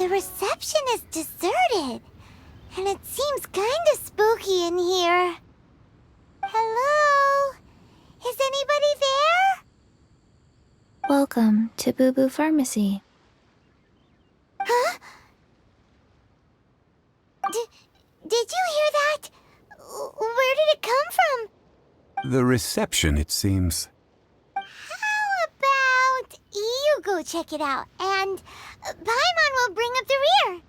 The reception is deserted, and it seems kinda spooky in here. Hello? Is anybody there? Welcome to Bubu Pharmacy. Huh? Did you hear that? Where did it come from? The reception, it seems. How about you go check it out, and Paimon will bring up the rear.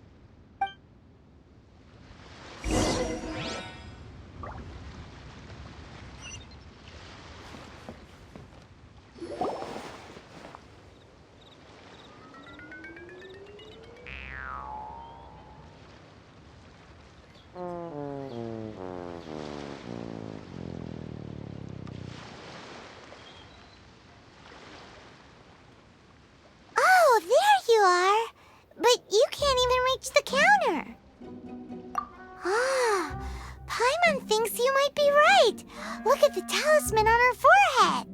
Oh, there you are. But you can't even reach the counter. Ah, Paimon thinks you might be right. Look at the talisman on her forehead.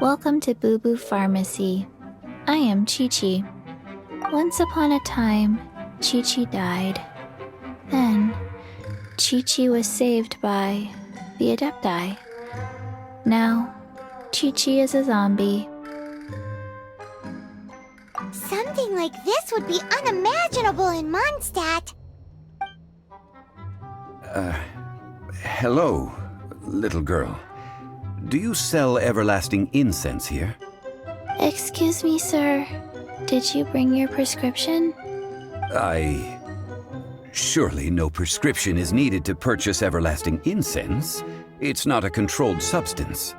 Welcome to Bubu Pharmacy. I am Chi-Chi. Once upon a time, Chi-Chi died. Then, Chi-Chi was saved by the Adepti. Now, Chi-Chi is a zombie. Something like this would be unimaginable in Mondstadt. Hello, little girl. Do you sell everlasting incense here? Excuse me, sir. Did you bring your prescription? Surely no prescription is needed to purchase everlasting incense. It's not a controlled substance.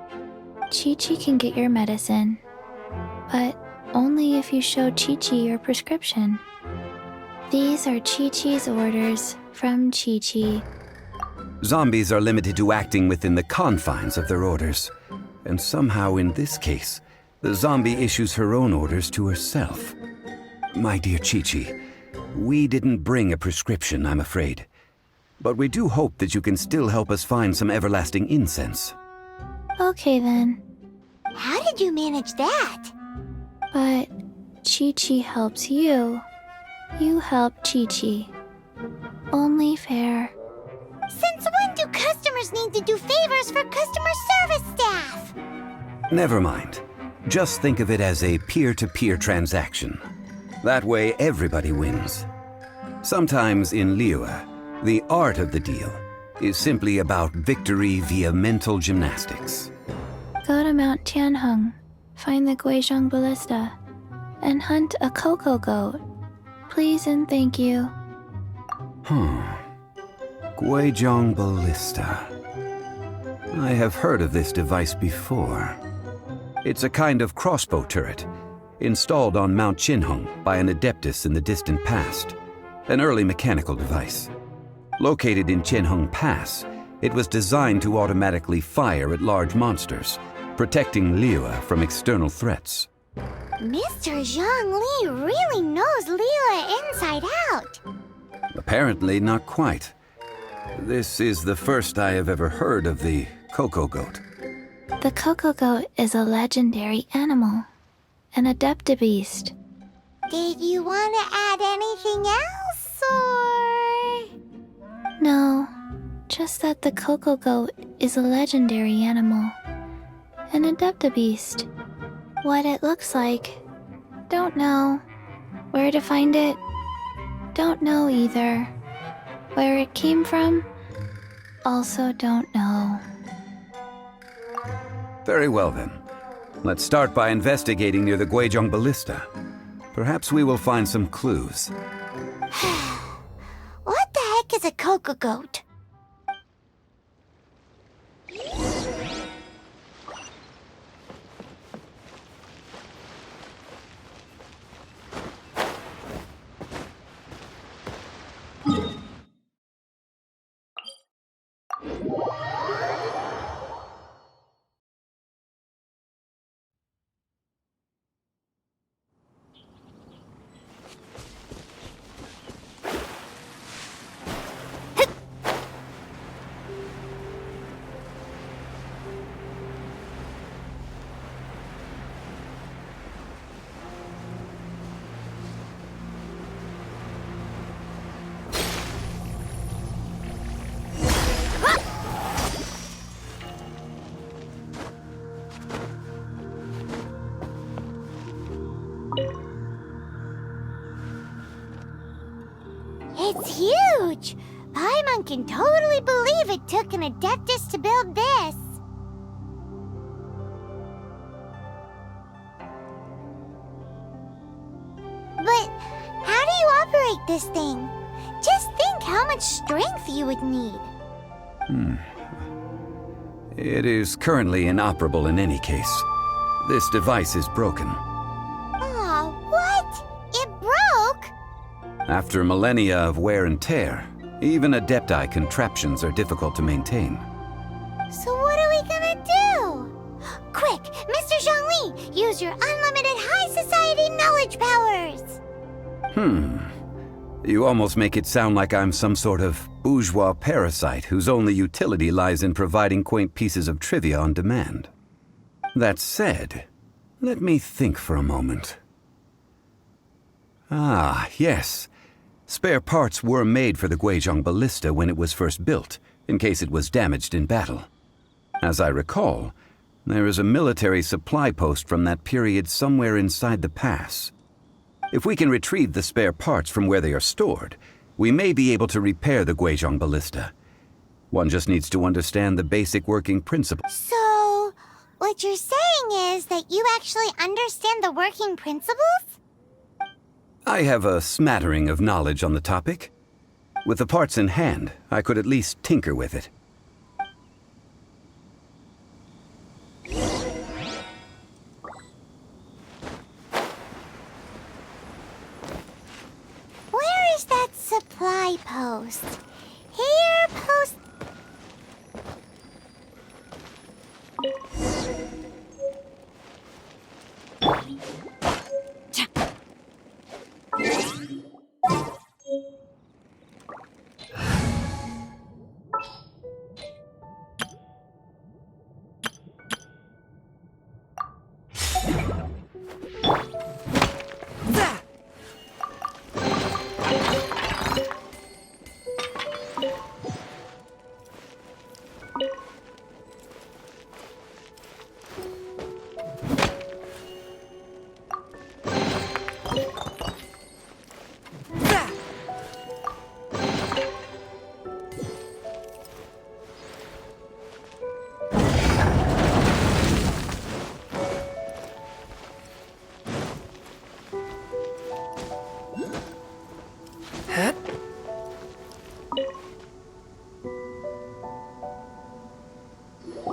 Chi-Chi can get your medicine, but only if you show Chi-Chi your prescription. These are Chi-Chi's orders from Chi-Chi. Zombies are limited to acting within the confines of their orders. And somehow in this case, the zombie issues her own orders to herself. My dear Chi-Chi, we didn't bring a prescription, I'm afraid. But we do hope that you can still help us find some everlasting incense. Okay then, How did you manage that? but Chi-Chi helps you. You help Chi-Chi. Only fair. Since when do customers need to do favors for customer service staff? Never mind. Just think of it as a peer-to-peer transaction. That way everybody wins. Sometimes in Liyue, the art of the deal is simply about victory via mental gymnastics. Go to Mount Tianheng, find the Guizhong Ballista, and hunt a cocoa goat. Please and thank you. Guizhong Ballista. I have heard of this device before. It's a kind of crossbow turret, installed on Mount Qinheng by an adeptus in the distant past. An early mechanical device. Located in Qianheng Pass, it was designed to automatically fire at large monsters, protecting Liyue from external threats. Mr. Zhang Li really knows Liyue inside out. Apparently not quite. This is the first I have ever heard of the cocoa goat. The cocoa goat is a legendary animal, an adeptibeast. Did you want to add anything else, or...? No, just that the cocoa goat is a legendary animal, an adeptibeast. What it looks like, don't know. Where to find it, don't know either. Where it came from, also don't know. Very well then. Let's start by investigating near the Guizhong Ballista. Perhaps we will find some clues. What the heck is a cocoa goat? It's huge! Paimon can totally believe it took an Adeptus to build this. But how do you operate this thing? Just think how much strength you would need. It is currently inoperable in any case. This device is broken. Aw, what? It broke? After millennia of wear and tear, even Adepti contraptions are difficult to maintain. So what are we gonna do? Quick, Mr. Zhongli, use your unlimited high society knowledge powers! You almost make it sound like I'm some sort of bourgeois parasite whose only utility lies in providing quaint pieces of trivia on demand. That said, let me think for a moment. Ah, yes. Spare parts were made for the Guizhong Ballista when it was first built, in case it was damaged in battle. As I recall, there is a military supply post from that period somewhere inside the pass. If we can retrieve the spare parts from where they are stored, we may be able to repair the Guizhong Ballista. One just needs to understand the basic working principles. So, what you're saying is that you actually understand the working principles? I have a smattering of knowledge on the topic. With the parts in hand, I could at least tinker with it. Where is that supply post? Here, post...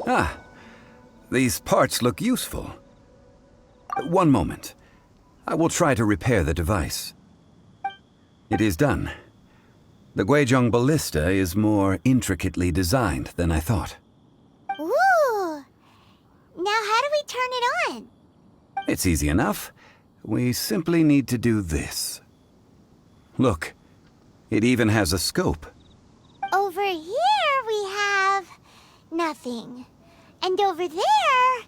Ah, these parts look useful. One moment. I will try to repair the device. It is done. The Guizhong Ballista is more intricately designed than I thought. Ooh! Now how do we turn it on? It's easy enough. We simply need to do this. Look, it even has a scope. Over here we have... nothing. And over there...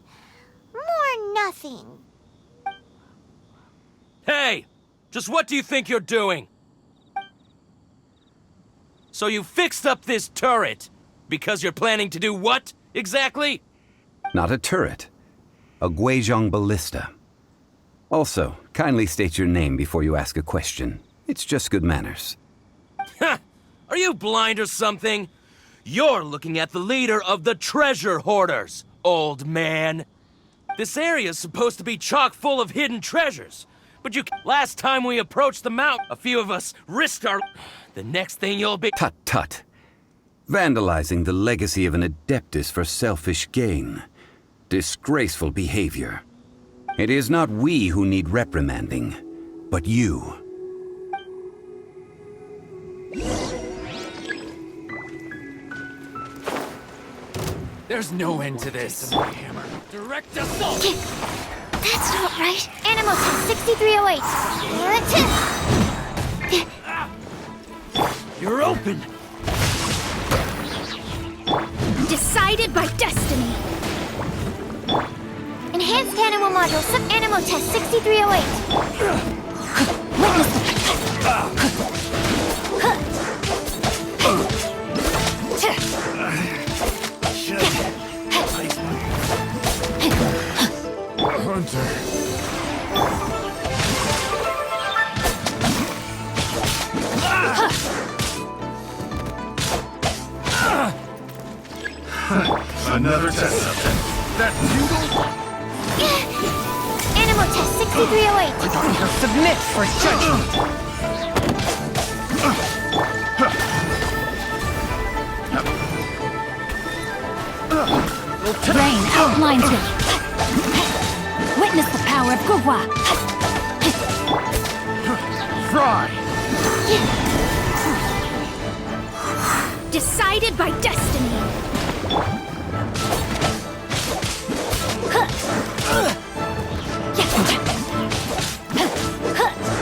more nothing. Hey! Just what do you think you're doing? So you fixed up this turret because you're planning to do what, exactly? Not a turret. A Guizhong Ballista. Also, kindly state your name before you ask a question. It's just good manners. Ha! Are you blind or something? You're looking at the leader of the treasure hoarders, old man. This area's supposed to be chock full of hidden treasures. But last time we approached the mountain, a few of us risked our... The next thing you'll be... Tut tut. Vandalizing the legacy of an Adeptus for selfish gain. Disgraceful behavior. It is not we who need reprimanding, but you. There's no end to this. Hammer. Direct assault! That's not right. Animal test 6308. You're open! Decided by destiny. Enhanced animal module, sub-animal test 6308. Witness Hunter. Another test subject. That bugle? Animal test 6308. Submit for judgment. Rain outlines you. Witness the power of Gugwa. Fry! Decided by destiny.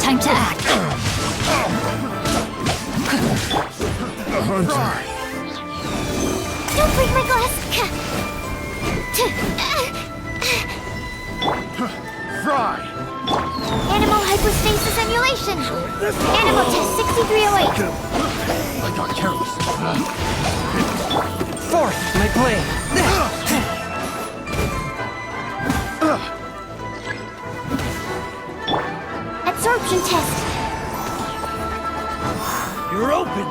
Time to act. Fry! Don't break my glass. Fry! Animal hypostasis emulation. Animal test 6308. I got careless. Forth, my blade. Absorption test. You're open!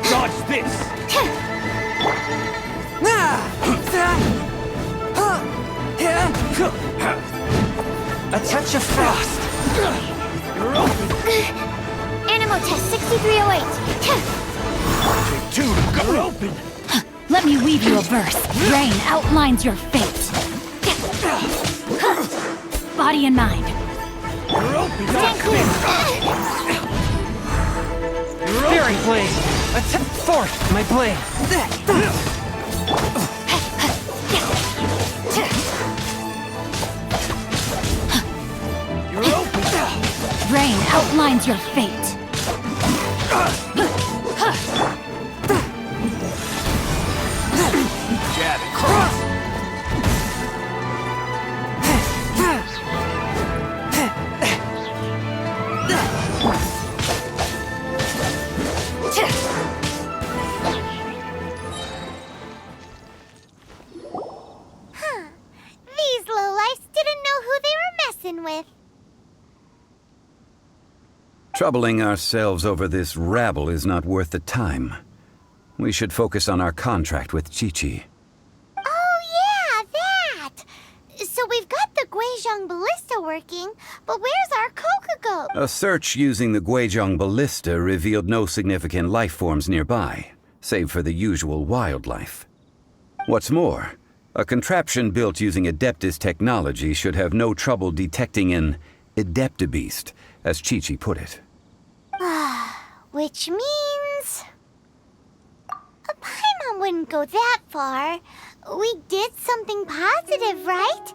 Dodge this! A touch of frost. You're open! Animal test 6308. Take two to go. You're open! Let me weave you a verse. Rain outlines your fate. Body and mind. You're open! Stand Dodge clear. this! You're Fury open! blade. Forth, my blade. You're open! Rain outlines your fate. Jab it! Cross! These lowlifes didn't know who they were messing with. Troubling ourselves over this rabble is not worth the time. We should focus on our contract with Chi-Chi. Oh yeah, that! So we've got the Guizhong ballista working, but where's our Coca-Goat? A search using the Guizhong ballista revealed no significant life forms nearby, save for the usual wildlife. What's more, a contraption built using Adeptus technology should have no trouble detecting an Adeptabeast, as Chi-Chi put it. Which means... Paimon wouldn't go that far. We did something positive, right?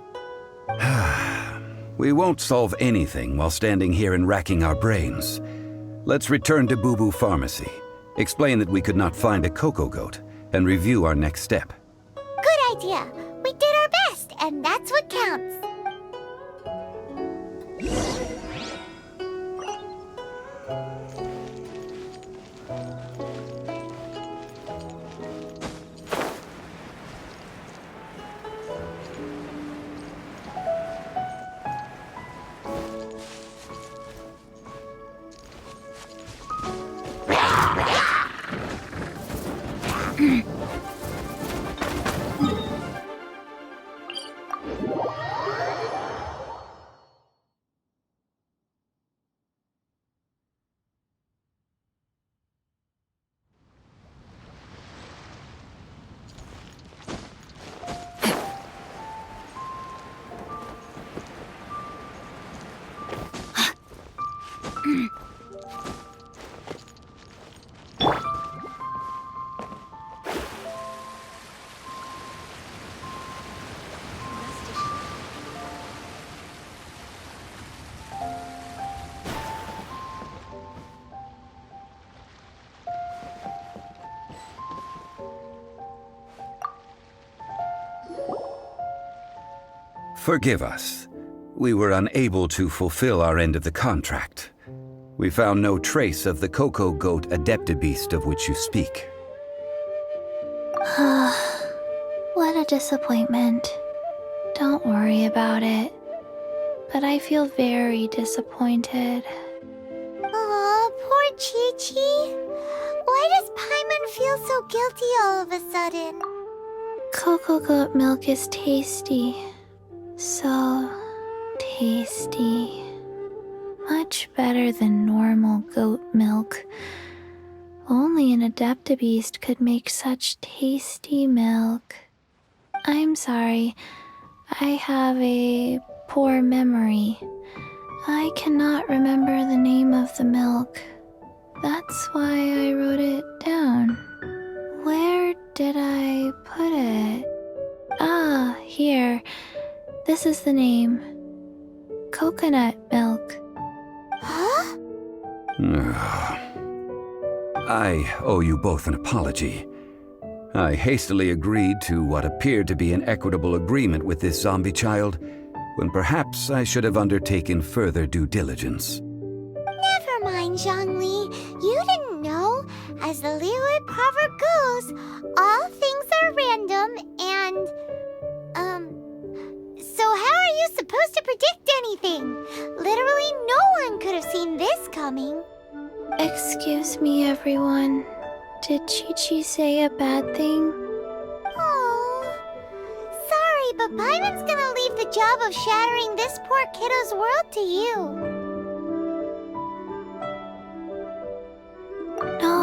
We won't solve anything while standing here and racking our brains. Let's return to Bubu Pharmacy, explain that we could not find a Coco Goat, and review our next step. Good idea. We did our best, and that's what counts. Forgive us. We were unable to fulfill our end of the contract. We found no trace of the Coco Goat Adeptabeast of which you speak. What a disappointment. Don't worry about it. But I feel very disappointed. Aw, poor Chi-Chi. Why does Paimon feel so guilty all of a sudden? Cocoa goat milk is tasty. So tasty. Much better than normal goat milk. Only an Adeptabeast could make such tasty milk. I'm sorry. I have a poor memory. I cannot remember the name of the milk. That's why I wrote it down. Where did I put it? Ah, here. This is the name. Coconut milk. Huh? I owe you both an apology. I hastily agreed to what appeared to be an equitable agreement with this zombie child, when perhaps I should have undertaken further due diligence. Never mind, Zhongli. You didn't know. As the Liyue proverb goes, all things are random and, so how are you supposed to predict anything? Literally no one could have seen this coming. Excuse me, everyone. Did Chi-Chi say a bad thing? Oh, sorry, but Paimon's gonna leave the job of shattering this poor kiddo's world to you. No.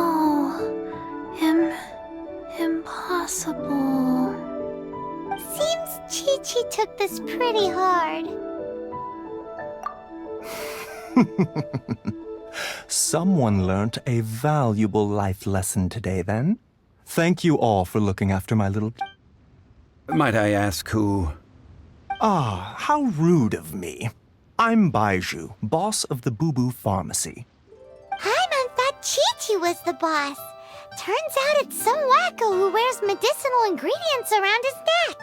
Impossible. Seems Chi-Chi took this pretty hard. Someone learnt a valuable life lesson today, then. Thank you all for looking after my little... Might I ask who? Ah, how rude of me. I'm Baizhu, boss of the Bubu pharmacy. Paimon thought Chi-Chi was the boss. Turns out it's some wacko who wears medicinal ingredients around his neck.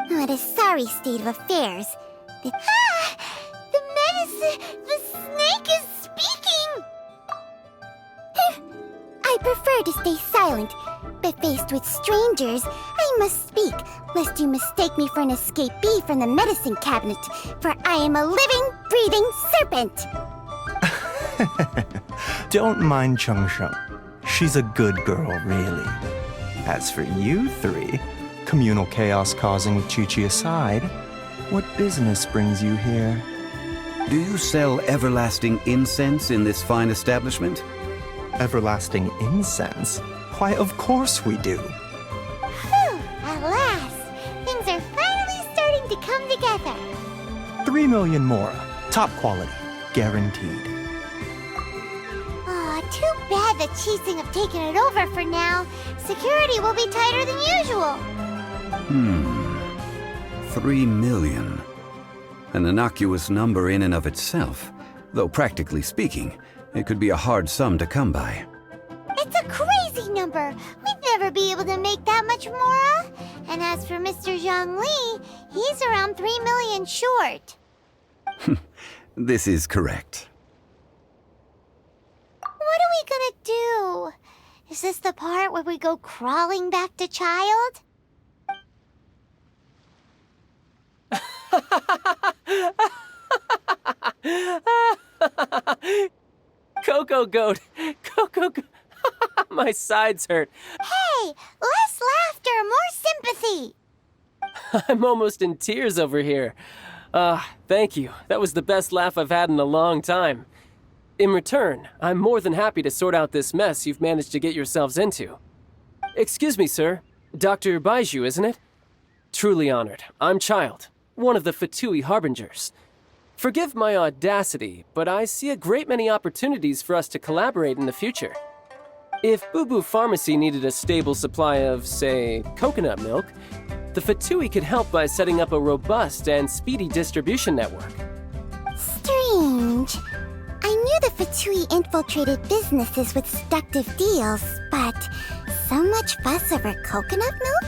What a sorry state of affairs. The snake is speaking! I prefer to stay silent, but faced with strangers, I must speak, lest you mistake me for an escapee from the medicine cabinet, for I am a living, breathing serpent! Don't mind Chengsheng. She's a good girl, really. As for you three, communal chaos causing with Chi-Chi aside, what business brings you here? Do you sell everlasting incense in this fine establishment? Everlasting incense? Why, of course we do. Phew, at last! Things are finally starting to come together. 3 million more. Top quality. Guaranteed. Aw, too bad the Chising have taken it over for now. Security will be tighter than usual. 3 million. An innocuous number in and of itself, though practically speaking, it could be a hard sum to come by. It's a crazy number. We'd never be able to make that much more. And as for Mr. Zhongli, he's around 3 million short. This is correct. What are we gonna do? Is this the part where we go crawling back to child? Cocoa goat. Cocoa goat. My sides hurt. Hey, less laughter, more sympathy. I'm almost in tears over here. Thank you. That was the best laugh I've had in a long time. In return, I'm more than happy to sort out this mess you've managed to get yourselves into. Excuse me, sir. Dr. Baizhu, isn't it? Truly honored. I'm Child, one of the Fatui Harbingers. Forgive my audacity, but I see a great many opportunities for us to collaborate in the future. If Bubu Pharmacy needed a stable supply of, say, coconut milk, the Fatui could help by setting up a robust and speedy distribution network. Strange. I knew the Fatui infiltrated businesses with seductive deals, but so much fuss over coconut milk?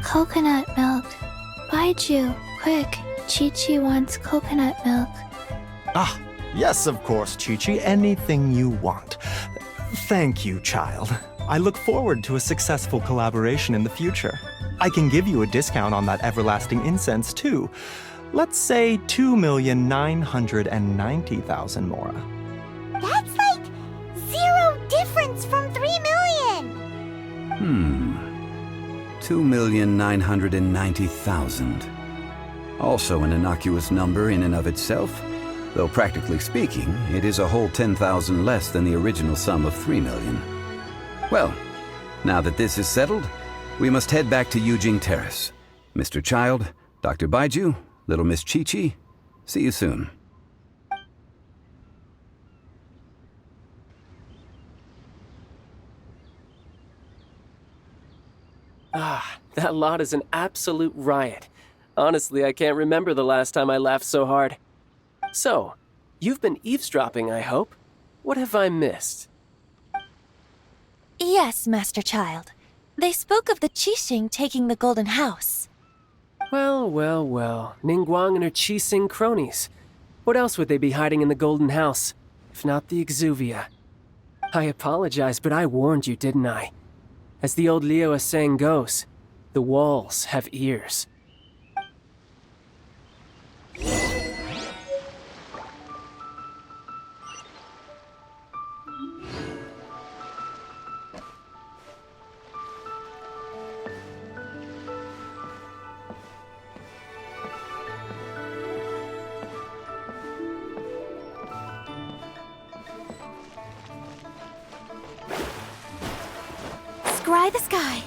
Coconut milk. Baizhu, quick. Chi-Chi wants coconut milk. Ah, yes, of course, Chi-Chi. Anything you want. Thank you, child. I look forward to a successful collaboration in the future. I can give you a discount on that everlasting incense, too. Let's say 2,990,000 mora. That's like 0 difference from 3 million? 2,990,000. Also an innocuous number in and of itself, though practically speaking, it is a whole 10,000 less than the original sum of 3 million. Well, now that this is settled, we must head back to Yujing Terrace. Mr. Child, Dr. Baiju, little Miss Chi-Chi, see you soon. Ah, that lot is an absolute riot. Honestly, I can't remember the last time I laughed so hard. So, you've been eavesdropping, I hope? What have I missed? Yes, Master Child. They spoke of the Qixing taking the Golden House. Well, well, well. Ningguang and her Qixing cronies. What else would they be hiding in the Golden House, if not the Exuvia? I apologize, but I warned you, didn't I? As the old Liu saying goes, the walls have ears. Scry the sky.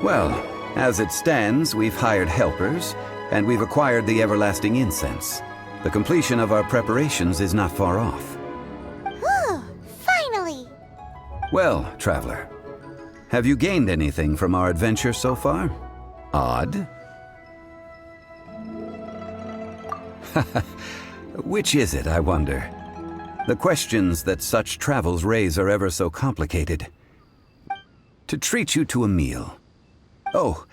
Well, as it stands, we've hired helpers, and we've acquired the everlasting incense. The completion of our preparations is not far off. Whew, finally! Well, traveler, have you gained anything from our adventure so far? Odd? Which is it, I wonder? The questions that such travels raise are ever so complicated. To treat you to a meal. Oh,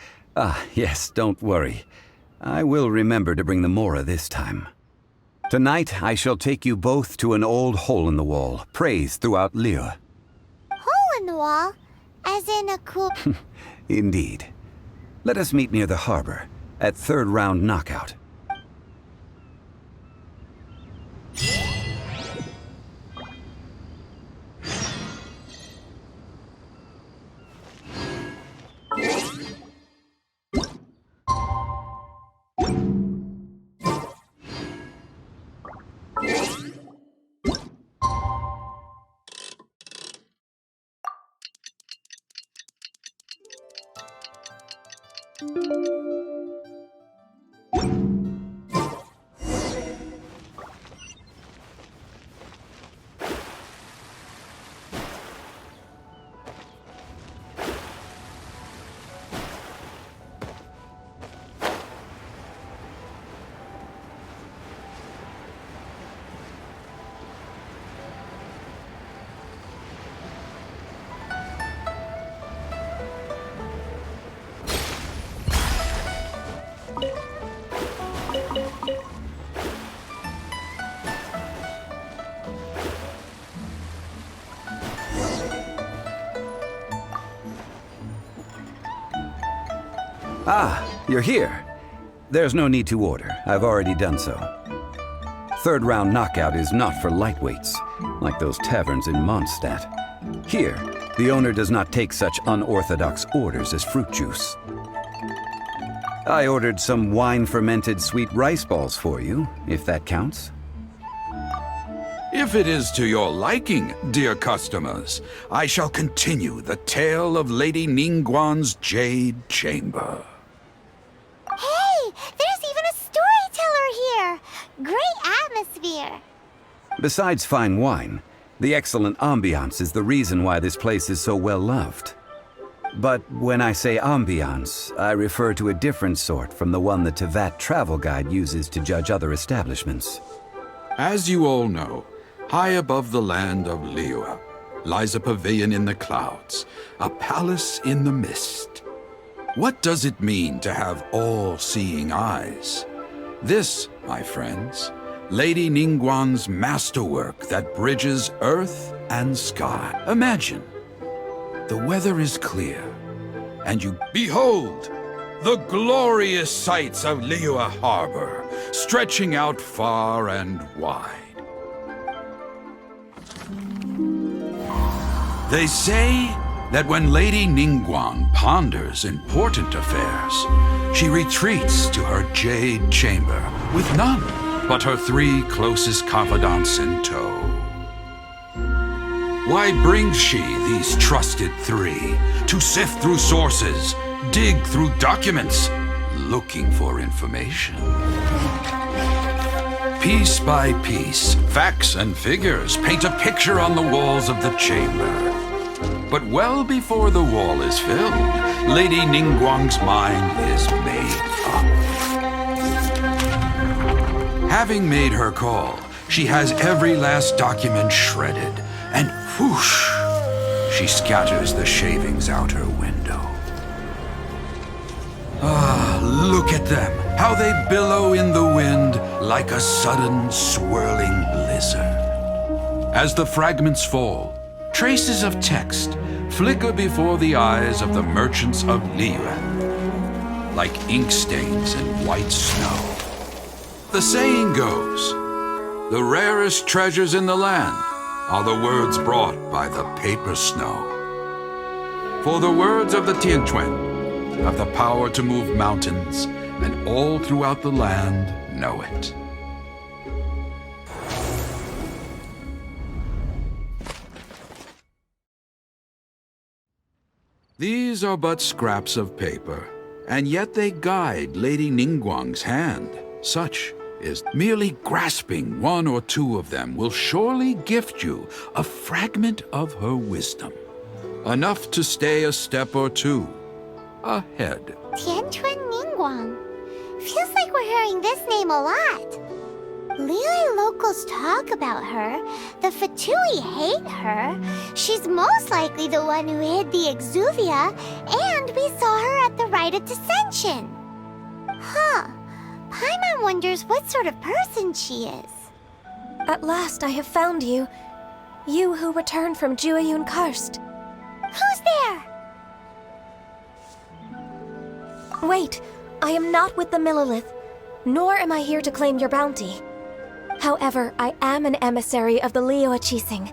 yes, don't worry. I will remember to bring the Mora this time. Tonight, I shall take you both to an old hole-in-the-wall, praised throughout Liyue. Hole in the wall? As in a cool... Indeed. Let us meet near the harbor, at third round knockout. Ah, you're here. There's no need to order. I've already done so. Third round knockout is not for lightweights, like those taverns in Mondstadt. Here, the owner does not take such unorthodox orders as fruit juice. I ordered some wine-fermented sweet rice balls for you, if that counts. If it is to your liking, dear customers, I shall continue the tale of Lady Ningguang's Jade Chamber. Hey, there's even a storyteller here. Great atmosphere. Besides fine wine, the excellent ambiance is the reason why this place is so well loved. But when I say ambiance, I refer to a different sort from the one the Tevat travel guide uses to judge other establishments. As you all know, high above the land of Liyue lies a pavilion in the clouds, a palace in the mist. What does it mean to have all-seeing eyes? This, my friends, Lady Ningguang's masterwork that bridges earth and sky. Imagine, the weather is clear, and you behold the glorious sights of Liyue Harbor, stretching out far and wide. They say that when Lady Ningguang ponders important affairs, she retreats to her Jade Chamber with none but her 3 closest confidants in tow. Why brings she these trusted 3 to sift through sources, dig through documents, looking for information? Piece by piece, facts and figures paint a picture on the walls of the chamber. But well before the wall is filled, Lady Ningguang's mind is made up. Having made her call, she has every last document shredded, and whoosh, she scatters the shavings out her window. Ah, look at them, how they billow in the wind like a sudden swirling blizzard. As the fragments fall, traces of text flicker before the eyes of the merchants of Liyue, like ink stains in white snow. The saying goes, the rarest treasures in the land are the words brought by the paper snow. For the words of the Tianquan have the power to move mountains, and all throughout the land know it. These are but scraps of paper, and yet they guide Lady Ningguang's hand. Such is merely grasping 1 or 2 of them will surely gift you a fragment of her wisdom, enough to stay a step or 2 ahead. Tianquan Ningguang. Feels like we're hearing this name a lot. Liyue locals talk about her. The Fatui hate her. She's most likely the one who hid the exuvia, and we saw her at the rite of dissension. Huh. Paimon wonders what sort of person she is. At last I have found you. You who returned from Jueyun Karst. Who's there? Wait, I am not with the Millelith, nor am I here to claim your bounty. However, I am an emissary of the Liyue Qixing.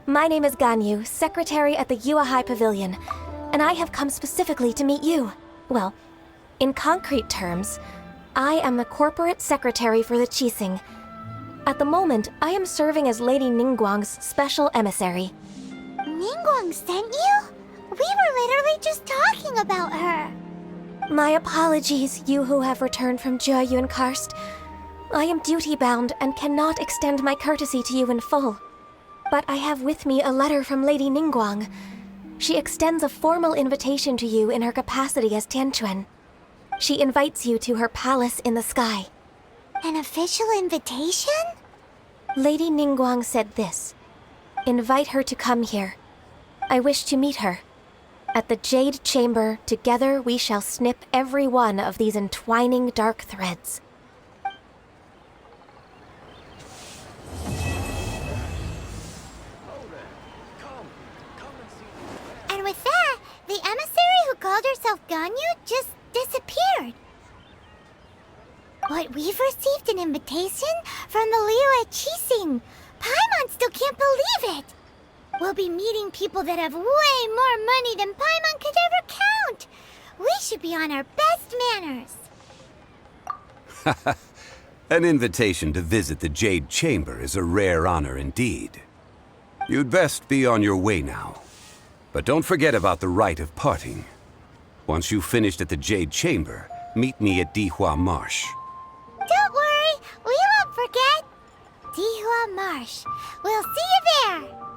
My name is Ganyu, secretary at the Yuehai Pavilion, and I have come specifically to meet you. Well, in concrete terms, I am the corporate secretary for the Qixing. At the moment, I am serving as Lady Ningguang's special emissary. Ningguang sent you? We were literally just talking about her. My apologies, you who have returned from Jueyun Karst. I am duty-bound and cannot extend my courtesy to you in full. But I have with me a letter from Lady Ningguang. She extends a formal invitation to you in her capacity as Tianquan. She invites you to her palace in the sky. An official invitation? Lady Ningguang said this. Invite her to come here. I wish to meet her. At the Jade Chamber, together we shall snip every one of these entwining dark threads. And with that, the emissary who called herself Ganyu just disappeared. But we've received an invitation from the Liyue Qixing. Paimon still can't believe it. We'll be meeting people that have way more money than Paimon could ever count. We should be on our best manners. An invitation to visit the Jade Chamber is a rare honor indeed. You'd best be on your way now. But don't forget about the rite of parting. Once you've finished at the Jade Chamber, meet me at Dihua Marsh. Don't worry, we won't forget. Dihua Marsh. We'll see you there.